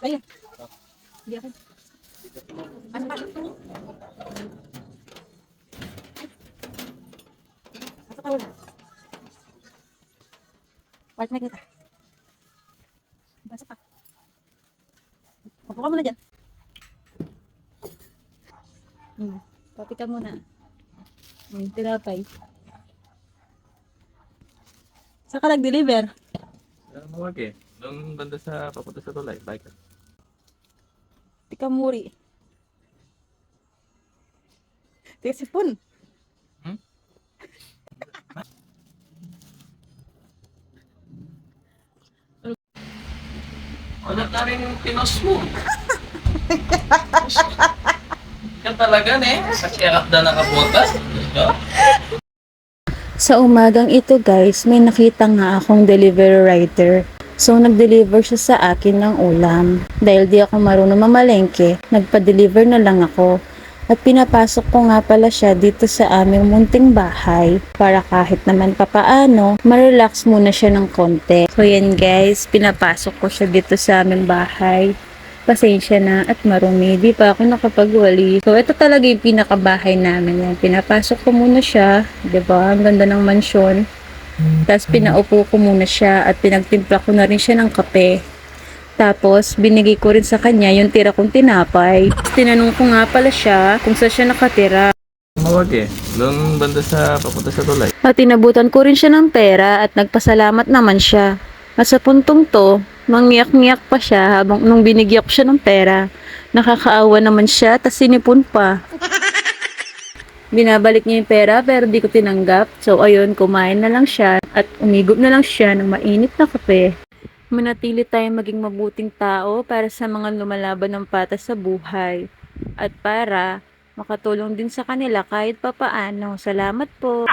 Ayun. Hindi ako. Pasok, pasok. Pasok ka muna. Pasok na kita. Pasok ka. Pasok ka muna dyan. Papi ka muna. Tinapay. Saan ka nag-deliver? Mawag eh. Doon banda sa papunta sa tulay. Bike. Tikamuri. Tiga sipon. Hmm? Wala na rin pinos mo. Yan talaga eh. Kasi akap na nakabotas. Sa umagang ito guys, may nakita nga akong delivery rider. So nag-deliver siya sa akin ng ulam. Dahil di ako marunong mamalengke, nagpa-deliver na lang ako. At pinapasok ko nga pala siya dito sa aming munting bahay para kahit naman papaano, ma-relax muna siya ng konti. So yan guys, pinapasok ko siya dito sa aming bahay. Pasensya na at marumi, di pa ako nakapagwali. So ito talaga yung pinakabahay namin yan. Pinapasok ko muna siya, di ba? Ang ganda ng mansyon. Tapos pinaupo ko muna siya at pinagtimpla ko na rin siya ng kape. Tapos binigay ko rin sa kanya yung tira kong tinapay. Tinanong ko nga pala siya kung saan siya nakatira. Mawag eh. Doon banda sa papunta sa tulay. At tinabutan ko rin siya ng pera at nagpasalamat naman siya. At sa puntong to, mangyak-ngyak pa siya habang nung binigyan ko siya ng pera. Nakakaawa naman siya, tas sinipon pa. Binabalik niya yung pera pero di ko tinanggap. So ayun, kumain na lang siya at umigop na lang siya ng mainit na kape. Manatili tayong maging mabuting tao para sa mga lumalaban ng patas sa buhay. At para makatulong din sa kanila kahit papaano. Salamat po.